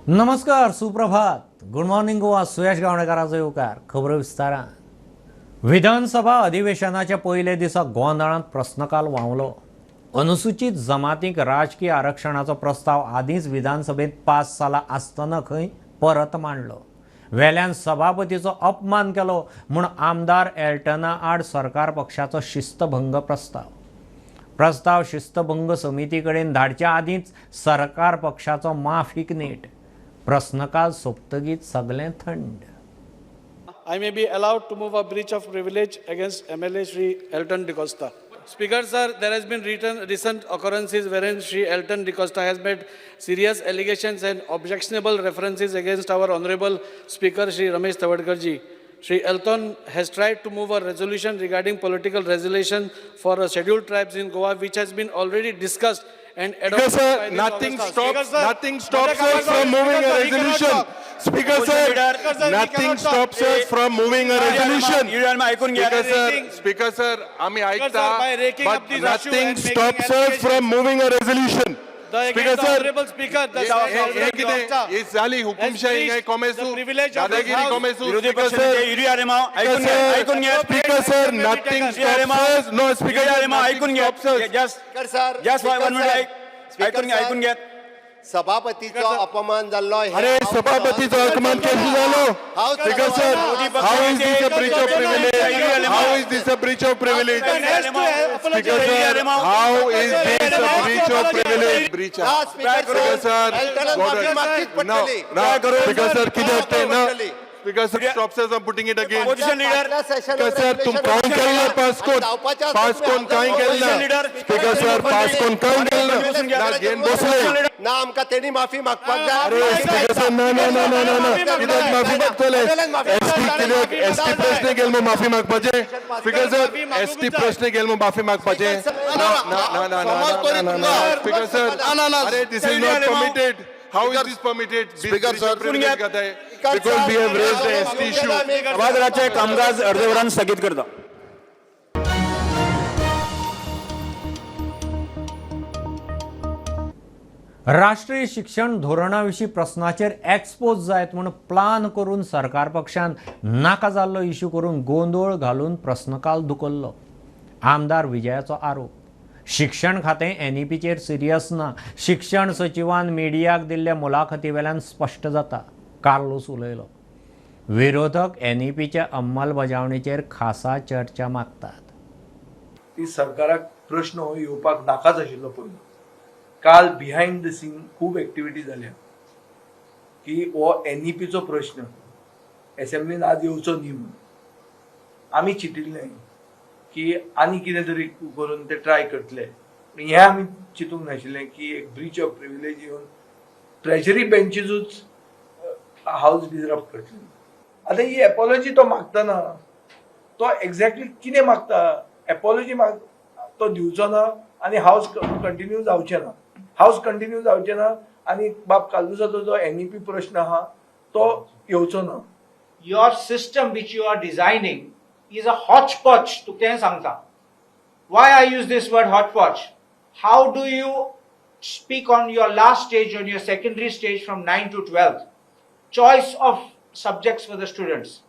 नमस्कार, सुप्रभात, good morning Goa. Suyash गावणेकाराचो येवकार. खबर विस्तारान. विधानसभा अधिवेशनाच्या पयले दिसा गोंधळांत प्रस्नकाल व्हांवलो. अनुसूचित जमातीक राजकीय आरक्षणाचो प्रस्ताव आदींच विधानसभेत पास जाला आसतना खंय परत मांडलो. वेल्यान सभापतीचो अपमान केलो म्हूण आमदार एल्टना आड सरकार पक्षाचो शिस्तभंग प्रस्ताव शिस्तभंग समिती कडेन धाडच्या आदींच सरकार पक्षाचो माफीक नेट. प्रश्नकाल सोंपतकीच सगळें थंड. I may be allowed to move a breach of privilege against MLA Shri Elton D'Costa. Speaker sir, there has been recent occurrences wherein Shri Elton D'Costa has made serious allegations and objectionable references against our Honorable Speaker Shri Ramesh Tavadkar ji. Shri Elton has tried to move a resolution regarding political resolution for scheduled tribes in Goa, which has been already discussed and adopted by the nothing Congress. nothing stops us from moving a resolution. Speaker sir, nothing stops us from moving a resolution. Speaker sir, आम्ही ऐकता, but nothing stops us from moving a resolution. Speaker sir, Honorable Speaker, हे झाली हुकुमशाही काय कोमेसू दादागिरी कोमेसू. विरोधी Speaker sir, nothing stops us. No, Speaker sir, ऐकून घ्या. सभापतीचो अपमान जाल्लो. अरे सभापतीचो अपमान केसो जालो. Speaker sir, how is this a breach of privilege? How is this a breach of privilege? Speaker sir, how is this a breach of privilege? Breach. Speaker sir, no, Speaker sir, किधर थे ना? Speaker sir, stops us from putting it again. Opposition leader. Speaker sir, तुम count केलना pass कोण काय केलना? Speaker sir, pass कोण काय केलना? ना game बसले. ना आमका तेनी माफी मागपाक अरे जाय. Speaker sir, ना कित्याक माफी मागतले? एसटी प्रश्न गेल मग माफी मागपाचे. Speaker sir, एसटी प्रश्न गेल मग माफी मागपाचे. ना Speaker sir, अरे this is not permitted. How is this permitted? Speaker sir, Because we have raised the ST issue. सभागृहाचे कामकाज अर्धवरान स्थगित करता. राष्ट्रीय शिक्षण धोरणाविशीं प्रस्नाचेर एक्सपोज जायत म्हूण प्लान करून सरकार पक्षान नाका जाल्लो इश्यू करून गोंधळ घालून प्रस्नकाल धुकल्लो. आमदार विजयाचो आरोप. शिक्षण खातें NEPचेर सिरियस ना. शिक्षण सचिवान मिडियाक दिल्ल्या मुलाखती वेल्यान स्पश्ट जाता. कार्लोस उलयलो. विरोधक NEPच्या अंमलबजावणेचेर खासा चर्चा मागतात. ती सरकाराक प्रश्न हो येवपाक नाकाच आशिल्लो पयलो. काल बिहायंड द सीन खूब एक्टिविटी जाल्या की हो NEPचो प्रश्न असेंब्लीन आज येवचो न्ही म्हणून. आमी चिंतिल्लें की आनी कितें तरी करून ते ट्राय करतले. हें आमी चिंतूंक नाशिल्लें की एक ब्रीच ऑफ प्रिविलेज येवन ट्रेजरी बेंचीसूच हाऊस डिसरप्ट करतले. आतां ही एपॉलॉजी तो मागतना तो एक्झॅक्टली कितें मागता? एपॉलॉजी तो दिवचो ना आनी हाऊस कंटिन्यू जावचें ना. हाऊस कंटिन्यू जावचें ना आनी बाब कालुसाचो जो NEP प्रश्न आहा तो येवचो ना. Your system which you are designing is a hodgepodge to ken sangta. Why I use this word hodgepodge? How do you speak on your last stage, on your secondary stage from 9 to 12? Choice of subjects for the students.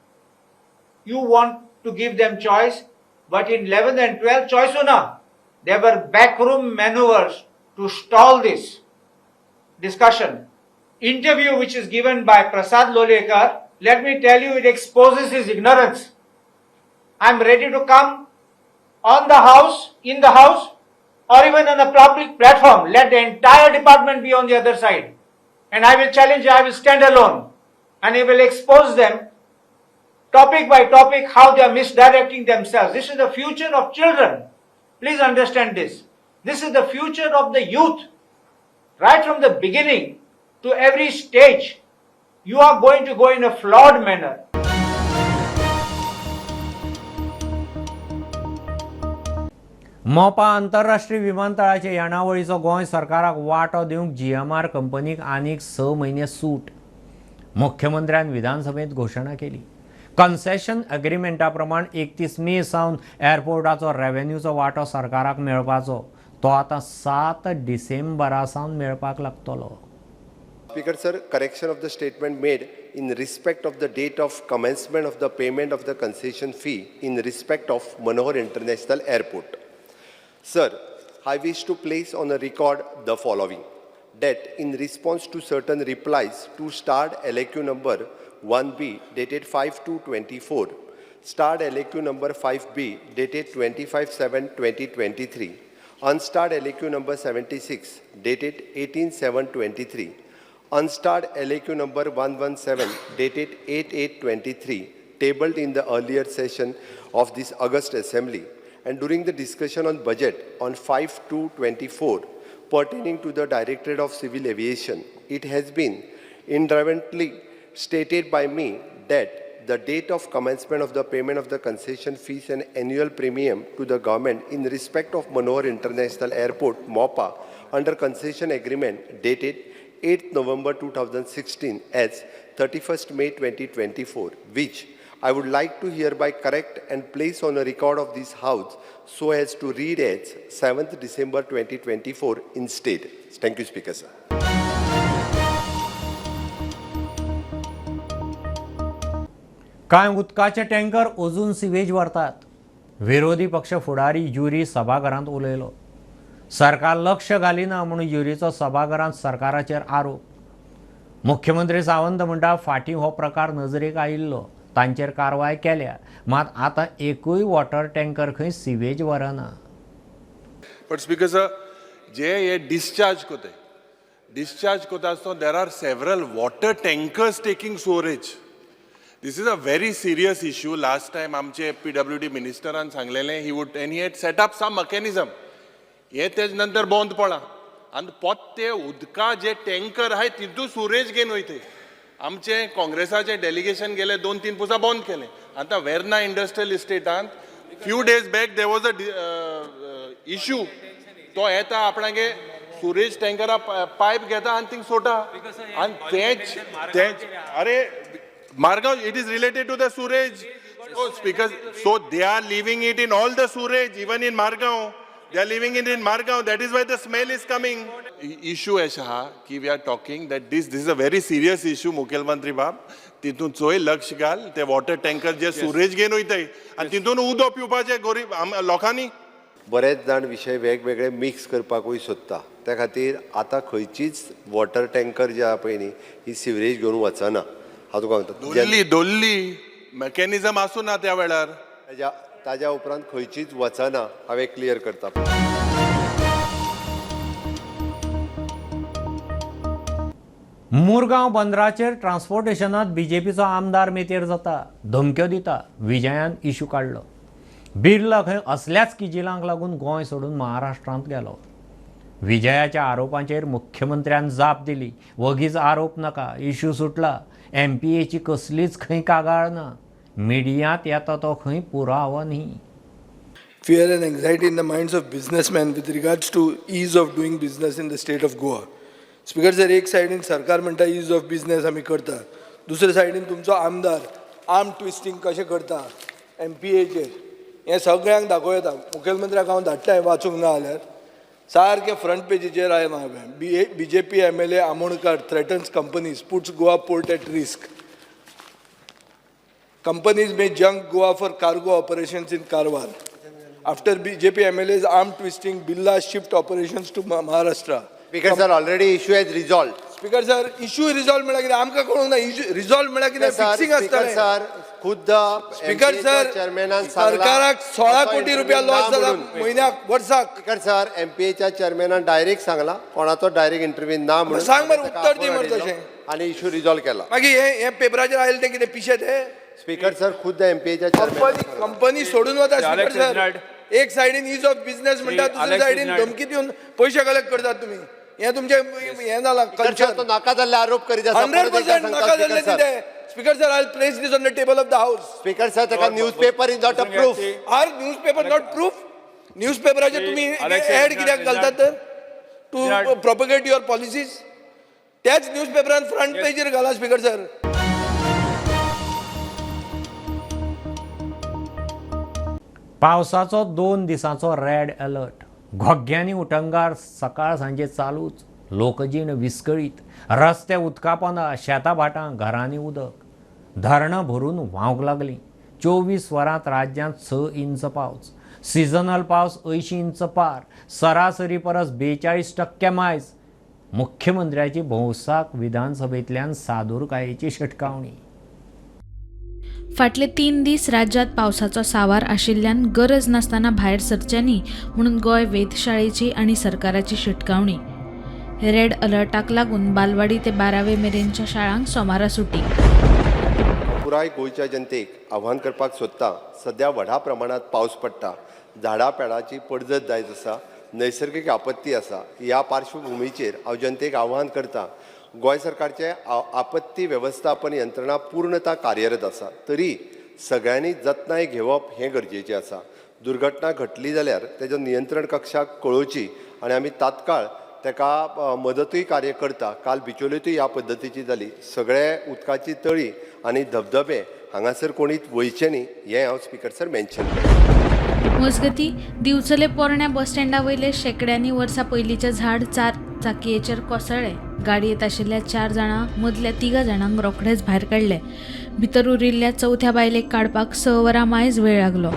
You want to give them choice, but in 11th and 12th choice na. There were backroom maneuvers to stall this discussion. Interview which is given by Prasad Lolekar, let me tell you, it exposes his ignorance. I'm ready to come on the house, in the house, or even on a public platform. Let the entire department be on the other side. And I will challenge, I will stand alone. And I will expose them, topic by topic, how they are misdirecting themselves. This is the future of children. Please understand this. This is the future of the youth. Right from the beginning to every stage, you are going to go in a flawed manner. मोपा आंतरराष्ट्रीय विमानतळाच्या येणावळीचो गोंय सरकाराक वांटो दिवंक GMR कंपनीक आनीक 6 म्हयने सूट. मुख्यमंत्र्यान विधानसभेत घोशणा केली. कन्सेशन एग्रीमेंटा प्रमाण 31 मे सावन एअरपोर्टाचो रेव्हेन्यूचो वांटो सरकाराक मेळपाचो. तो आतां 7 डिसेंबरा सावन मेळपाक लागतलो. Speaker sir, correction of the statement made in respect of the date of commencement of the payment of the concession fee in respect of Manohar International Airport. Sir, I wish to place on a record the following. That in response to certain replies to starred LAQ number 1B dated 5/2/24, starred LAQ number 5B dated 25/7/2023, unstarred LAQ number 76 dated 18/7/23, unstarred LAQ number 117 dated 8/8/23, tabled in the earlier session of this August Assembly, and during the discussion on budget on 5/2/24 pertaining to the Directorate of Civil Aviation, it has been independently stated by me that the date of commencement of the payment of the concession fees and annual premium to the government in respect of Manohar International Airport, MOPA, under concession agreement dated 8th November 2016 as 31st May 2024, which I would like to hereby correct and place on a record of this House so as to read as 7th December 2024 instead. Thank you, Speaker, sir. काय उदकाचे tanker अजून sewage व्हरतात. विरोधी पक्ष फुडारी Yuri सभाघरांत उलयलो. सरकार लक्ष घालिना म्हणून युरीचो सभाघरांत सरकाराचेर आरोप. मुख्यमंत्री सावंत म्हणटा फाटीं हो प्रकार नजरेक आयिल्लो, तांचेर कारवाय केल्या, मात आतां एकूय वॉटर टँकर खंय सिवेज व्हरना. But Speaker sir, जे discharge कोता so there are several water tankers taking storage. This is a very serious issue. Last time आमचे PWD ministeraन सांगलेले he had set up some mechanism. हे तेज नंतर बंद पडला आणि ते उदका जे टँकर आहे तितून सुरेज घेऊन वयते. आमचे काँग्रेसाचे डेलिगेशन गेले 2-3 पुसा बंद केले. आता वेर्ना इंडस्ट्रियल इस्टेटांत few days back there was a issue. तो येता आपणागे सुरेज टँकरा पायप घेता आणि थिंग सोटा आणि तेच अरे Margaon, it is related to the sewage. So, Speaker, so they are leaving it in all the sewage, even in Margaon. They are leaving it in Margaon. That is why the smell is coming. Issue है शहा कि we are talking that this is a very serious issue. मुख्यमंत्री बाब तिथून चोय लक्ष घाल ते water tanker जे सुरेज घेऊन वयताय आणि तिथून उदक पिवपाचे गरीब लोकांनी. बरेच जाण विशय वेगवेगळे मिक्स करपाकूय सोदता. त्या खातीर आतां खंयचीच वॉटर टँकर जे आहा पळय न्ही ही सिवरेज घेवन वचना. हांव तुका सांगता दोल्ली मेकॅनिझम आसूं ना त्या वेळार ताज्या उपरांत खंयचीच वचना. हांवें क्लियर करता. मुरगांव बंदराचेर ट्रान्सपोर्टेशनांत बीजेपीचो आमदार मेतेर जाता, धमक्यो दिता. विजयान इशू काडलो. बिर्ला खंय असल्याच किजिलांक लागून गोंय सोडून महाराष्ट्रांत गेलो. विजयाच्या आरोपांचेर मुख्यमंत्र्यान जाप दिली. वगीच आरोप नाका, इशू सुटला. MPAची कसलीच खंय कागाळ ना. मिडियांत येता तो खंय पुरावो न्ही. Fear and anxiety in the minds of businessmen with regards to ease of doing business in the state of Goa. Speaker sir, एक सायडीन सरकार म्हणटा ease of business आमी करता, दुसरे सायडीन तुमचो आमदार आर्म ट्विस्टिंग कशें करता MPAचेर हें सगळ्यांक दाखोव येता. मुखेलमंत्र्याक हांव धाडटाय वाचूंक ना जाल्यार सारके फ्रंट पेजीचेर आयलां हांवें. BJP MLA Amonkar threatens companies, puts Goa port at risk. Companies may junk Goa for cargo operations in Karwar. After BJP MLA's arm twisting, Birla shift operations to Maharashtra. Speaker sir, already issue has resolved. Speaker sir, issue resolve म्हळ्यार कितें आमकां कळूंक ना. resolve म्हळ्यार कितें fixing Speaker आसता. sir, खुद्द speaker sir, सरकाराक 16 कोटी रुपया लॉस जाला म्हयन्याक वर्साक. स्पीकर सर, MPAच्या चेअरमॅनान डायरेक्ट सांगला कोणाचो डायरेक्ट इंटरव्यू ना म्हणून. सांग मरे, उत्तर दी मरे तशें. आणि इशू रिझॉल्व केला. मागीर हे पेपराचेर आयले ते कितें पिशे ते. स्पीकर सर, खुद्द MPAच्या चेअरमॅन कंपनी सोडून वता. स्पीकर सर, एक सायडीन इज ऑफ बिझनेस म्हणटा, दुसरे सायडीन धमकी दिवन पयशे कलेक्ट करतात तुमी. हे तुमचे हे जाला कल्चर. तो नाका जाल्ले आरोप करीत आसा. 100% नाका जाल्ले कितें. Speaker sir, I'll place this on the table of the House. Speaker sir, the newspaper is not a proof. Are newspaper not proof? Newspaper तुम्ही ऍड कित्याक घालतात तर टू प्रोपगेट युअर पॉलिसीज. त्याच न्यूजपेपरान फ्रंट पेजीर घाला. स्पीकर सर, पावसाचो 2 दिसांचो red alert. घोग्यांनी उटंगार सकाळ सांजे चालूच. लोकजीण विस्कळीत, रस्ते उदकापोंदा, शेतां भाटां, घरांनी उदक, धरणां भरून व्हांवंक लागलीं. 24 वरांत राज्यांत 6 इंच पावस, सिजनल पावस 80 इंच पार, सरासरी परस 42% मायज. मुख्यमंत्र्याची भौसाक विधानसभेंतल्यान सादूरकायेची शिटकावणी. फाटले 3 दीस राज्यात पावसाचो सावार आशिल्ल्यान गरज नासतना भायर सरचें न्ही म्हणून गोंय वेधशाळेची आनी सरकाराची शिटकावणी. रेड अलर्टाक लागून बालवाडी ते 12वे मेरेनच्या शाळांक सोमारा सुटी. पुराय गोंयच्या जनतेक आव्हान करपाक सोदता. सध्या व्हडा प्रमाणात पावस पडटा, झाडां पेडाची पडझड जायत आसा, नैसर्गिक आपत्ती आसा. ह्या पार्श्वभुमीचेर हांव जनतेक आव्हान करता. गोंय सरकारचे आपत्ती वेवस्थापन यंत्रणा पूर्णता कार्यरत आसा, तरी सगळ्यांनी जतनाय घेवप हें गरजेचें आसा. दुर्घटना घडली जाल्यार तेजो नियंत्रण कक्षाक कळोवची आनी आमी तात्काळ ताका मदतूय कार्य करता. काल बिचोलेंतूय ह्या पद्दतीची जाली. सगळे उदकाची तळी आनी धबधबे हांगासर कोणीच वयचे न्ही हें हांव स्पिकर सर मेन्शन करतां. मजगतीं दिवचले पोरण्या बस स्टँडा वयले शेकड्यांनी वर्सां पयलींचें झाड 4 चाकयेचेर कोसळ्ळें. गाडयेंत आशिल्ल्या 4 जाणां मदल्या 3 जाणांक रोखडेच भायर काडले. भितर उरिल्ल्या 4थ्या बायलेक काडपाक 6 वरां मायज वेळ लागलो.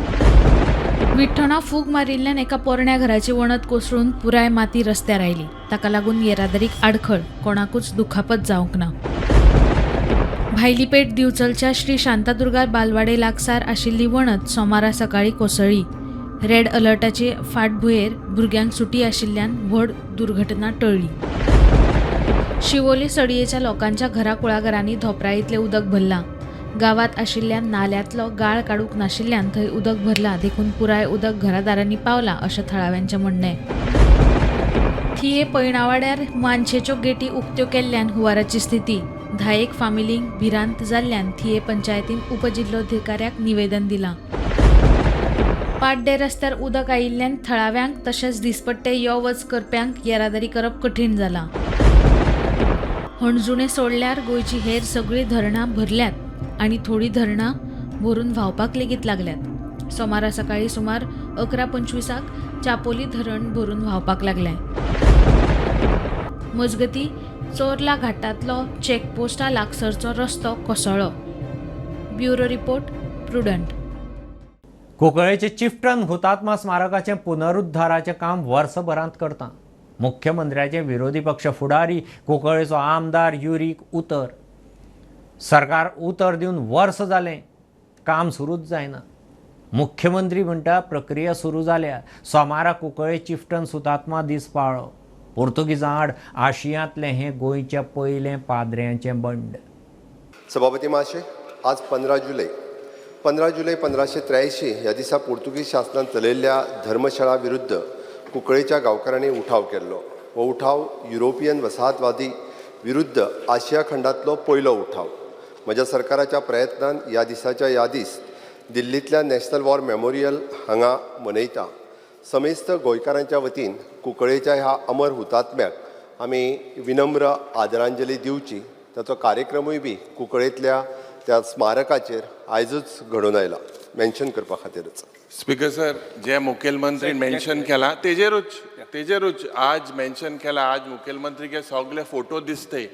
विठ्ठणा फूग मारिल्ल्यान एका पोरण्या घराची वणत कोसळून पुराय माती रस्त्यार आयली. ताका लागून येरादारीक आडखळ, कोणाकूच दुखापत जावंक ना. भायली पेट दिवचलच्या श्री शांतादुर्गा बालवाडे लागसार आशिल्ली वणत सोमारा सकाळी कोसळ्ळी. रेड अलर्टाचे फाटभुंयेर भुरग्यांक सुटी आशिल्ल्यान व्हड दुर्घटना टळ्ळी. शिवोली सडयेच्या लोकांच्या घरा कुळाघरांनी धोपराईतलें उदक भरलां. गावात आशिल्ल्या नाल्यांतलो गाळ काडूंक नाशिल्ल्यान थंय उदक भरलां, देखून पुराय उदक घरादारांनी पावलां अशें थळाव्यांचें म्हणणें. थिये पैणावाड्यार मानशेच्यो गेटी उक्त्यो केल्ल्यान हुंवाराची स्थिती. 10 फामिलींक भिरांत जाल्ल्यान थिये पंचायतीन उपजिल्लोधिकाऱ्याक निवेदन दिलां. पाड्डे रस्त्यार उदक आयिल्ल्यान थळाव्यांक तशेंच दिसपट्टे यो वच करप्यांक येरादारी करप कठीण जालां. हणजुणें सोडल्यार गोंयची हेर सगळीं धरणां भरल्यात आनी थोडीं धरणां भरून व्हांवपाक लेगीत लागल्यात. सोमारा सकाळी सुमार 11:25 चापोली धरण भरून व्हांवपाक लागलें. मजगतीं चोरला घाटांतलो चॅकपोस्टा लागसरचो रस्तो कोसळ्ळो. Bureau report, Prudent. कुंकळ्ळेचे चिफ्टन हुतात्मा स्मारकाचें पुनरुद्धाराचें काम वर्सभरांत करता. मुख्यमंत्र्याचे विरोधी पक्ष फुडारी कुंकळ्ळेचो आमदार युरीक उतर. सरकार उतर दिवन वर्स जालें, काम सुरूच जायना. मुख्यमंत्री म्हणटा प्रक्रिया सुरू जाल्या. सोमारा कुंकळ्ळे चिफ्टन हुतात्मा दीस पाळ्ळो. पोर्तुगीजां आड आशियांतलें हें गोंयचें पयलें पाद्र्यांचें बंड. सभापती महाशय, आज 15 जुलय 1583 ह्या दिसा पोर्तुगीज शासनान चलयल्ल्या धर्मशाळा विरुद्ध कुंकळ्ळेच्या गांवकारांनी उठाव केल्लो. हो उठाव युरोपियन वसाहतवादी विरुद्ध आशिया खंडांतलो पयलो उठाव. म्हज्या सरकाराच्या प्रयत्नान ह्या दिसाच्या यादीस दिल्लींतल्या नॅशनल वॉर मेमोरियल हांगा मनयता. समेस्त गोंयकारांच्या वतीन कुंकळ्ळेच्या ह्या अमर हुतात्म्याक आमी विनम्र आदरांजली दिवची. ताचो कार्यक्रमूय बी कुंकळ्ळेंतल्या त्या स्मारकाचेर आयजूच घडोवन आयला. मेन्शन करपा खातीरच. स्पीकर सर, जे मुखेलमंत्री मेन्शन केला तेजेरूच आज मेन्शन केला. आज मुखेलमंत्री के सगळे फोटो दिसते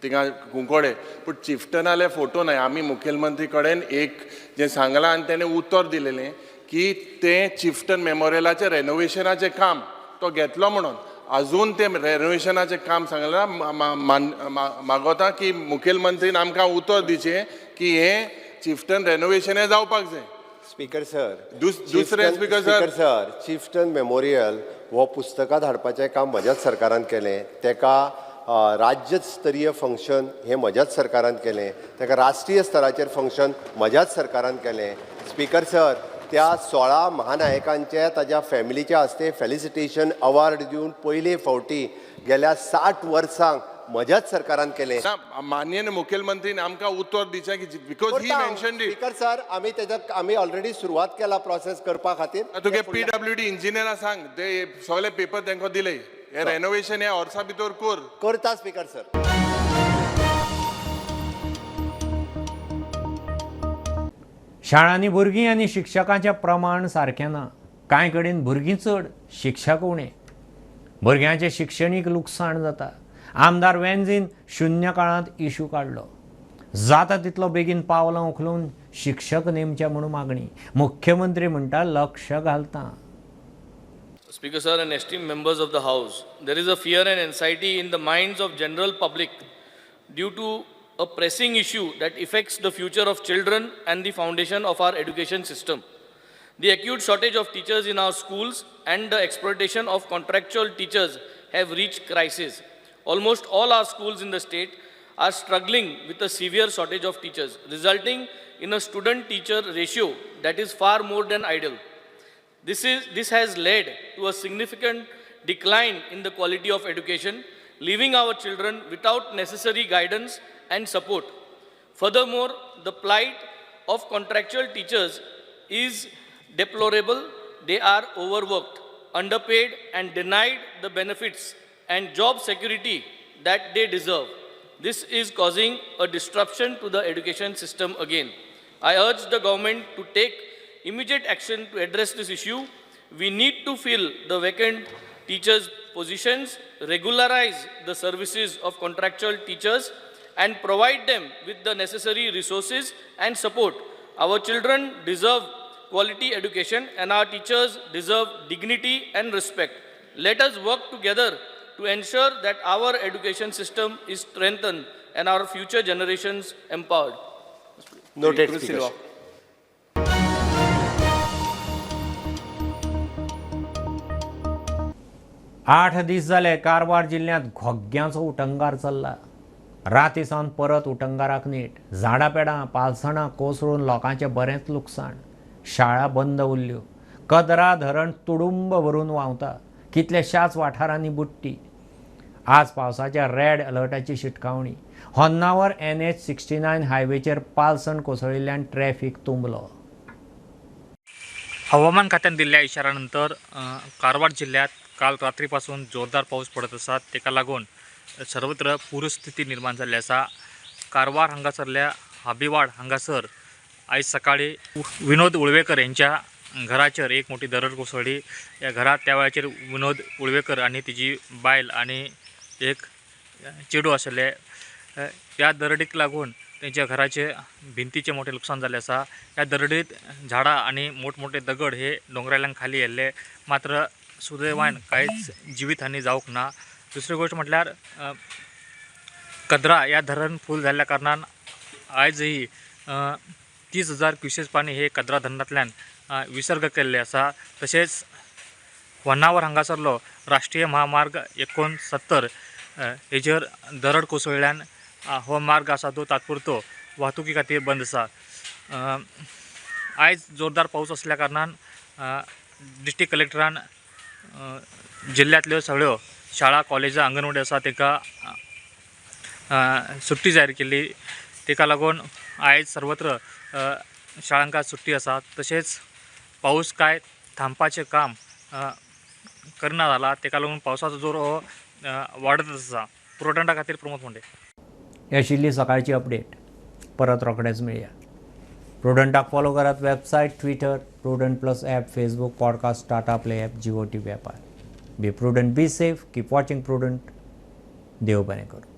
थिंगा कुंकळे, पूण चिफ्टनाले फोटो नाही. आमी मुखेलमंत्री कडेन एक जे सांगलां आनी तेणें उतर दिलेलें की ते चिफ्टन मेमोरियलाचें रेनोवेशनाचें काम तो घेतलो म्हणून. अजून ते रेनोवेशनाचें काम सांगलां. मागोता की मुखेलमंत्रीन आमकां उतर दिचें की हें चिफ्टन रेनोवेशन हें जावपाक जाय. स्पीकर सर, दुसरें स्पीकर सर, चिफ्टन मेमोरियल हो पुस्तकां धाडपाचें काम म्हज्याच सरकारान केलें. तेका राज्यस्तरीय फंक्शन हें म्हज्याच सरकारान केलें. तेका राष्ट्रीय स्तराचेर फंक्शन म्हज्याच सरकारान केलें. स्पीकर सर, त्या 16 महानायकांचे ताज्या फॅमिलीचे हस्ते फेलिसिटेशन अवॉर्ड दिवन पयले फावटी गेल्या 60 वर्सांक म्हज्याच सरकारान केलें. माननीय मुखेलमंत्रीन आमकां उतर दिचें की because he mentioned it. Speaker sir, आमी ऑलरेडी सुरवात केला प्रोसेस करपा खातीर. तुगे PWD इंजिनियरा सांग, ते सगळे पेपर तांकां दिले. हे रेनोवेशन हे वर्सा भितर करता स्पीकर सर. शाळांनी भुरगीं आनी शिक्षकांचें प्रमाण सारकें ना. कांय कडेन भुरगीं चड, शिक्षक उणे. भुरग्यांचें शिक्षणीक लुकसाण जाता. आमदार वेंझीन शुन्य काळात इश्यू काढलो. जाता तितलो बेगीन पावलां उखलून शिक्षक नेमचे म्हणून मागणी. मुख्यमंत्री म्हणटा लक्ष घालता. Speaker sir and esteemed members of the House, there is a fear and anxiety in the minds of general public due to a pressing issue that affects the future of children and the foundation of our education system. The acute shortage of teachers in our schools and the exploitation of contractual teachers have reached crisis. Almost all our schools in the state are struggling with a severe shortage of teachers, resulting in a student-teacher ratio that is far more than ideal. This has led to a significant decline in the quality of education, leaving our children without necessary guidance and support. Furthermore, the plight of contractual teachers is deplorable. They are overworked, underpaid, and denied the benefits and job security that they deserve. This is causing a disruption to the education system again. I urge the government to take immediate action to address this issue. We need to fill the vacant teachers' positions, regularize the services of contractual teachers, and provide them with the necessary resources and support. Our children deserve quality education and our teachers deserve dignity and respect. Let us work together to ensure that our education system is strengthened and our future generations empowered. Noted, Speaker. 8 दीस जाले कारवार जिल्ह्यात घोग्यांचो उटंगार चल्ला. रातीसावन परत उटंगाराक नीट. झाडां पेडां पालसणां कोसळून लोकांचें बरेंच लुकसाण. शाळा बंद उरल्यो. कदरा धरण तुडुंब भरून व्हांवता. कितल्याशाच वाठारांनी बुडटी. आज पावसाच्या रेड अलर्टाची शिटकावणी. होन्नावर NH69 हायवेचेर पालसण कोसळिल्ल्यान ट्रॅफिक तुंबलो. हवामान खात्यान दिल्ल्या इशाऱ्यानंतर कारवार जिल्ह्यात काल रात्रीपासून जोरदार पाऊस पडत आसा. तेका लागून सर्वत्र पूरस्थिती निर्माण जाल्ली आसा. कारवार हांगासरल्या हाबीवाड हांगासर आयज सकाळी विनोद उळवेकर यांच्या घराचेर एक मोठी दरड कोसळ्ळी. या घरात त्या वेळाचेर विनोद उळवेकर आनी तिजी बायल आनी एक चेडूं आशिल्ले. त्या दरडीक लागून त्यांच्या घराचे भिंतीचे मोठे नुकसान झाले आसा. या दरडीत झाडां आनी मोठमोठे दगड हे डोंगराळ्यांक खाली येल्ले. मात्र सुदैवान कांयच जिवीतहानी जावंक ना. दुसरी गोष्ट म्हटल्यार कद्रा या धरण फूल जाल्ल्या कारणान आयजही 30,000 क्युसेस पाणी हे कद्रा धरणांतल्यान विसर्ग केल्ले आसा. तशेंच होन्नावर हांगासरलो राष्ट्रीय महामार्ग 69 हेजेर दरड कोसळ्ळ्यान हो मार्ग आसा तो तात्पुरतो वाहतुकी खातीर बंद आसा. आयज जोरदार पावस असल्या कारणान डिस्ट्रिक्ट कलेक्टरान जिल्ह्यातल्यो सगळ्यो शाळा कॉलेजां अंगणवाडी आसा ताका सुट्टी जाहीर केली. ताका लागून आयज सर्वत्र शाळांक सुट्टी आसा. तशेंच पाऊस काय थांबपाचें काम करना जाला. ताका लागून पावसाचो जोर हो वाडत आसा. पुरवठा खातीर प्रमोद मुंडे. ही आशिल्ली सकाळची अपडेट. परत रोखडेच मेळया. प्रुडंटाक फॉलो करात. Website, twitter, Prudent plus app, Facebook, podcast, Tata play app, Jio TV app. Be Prudent, be safe, keep watching Prudent. देव बरें करूं.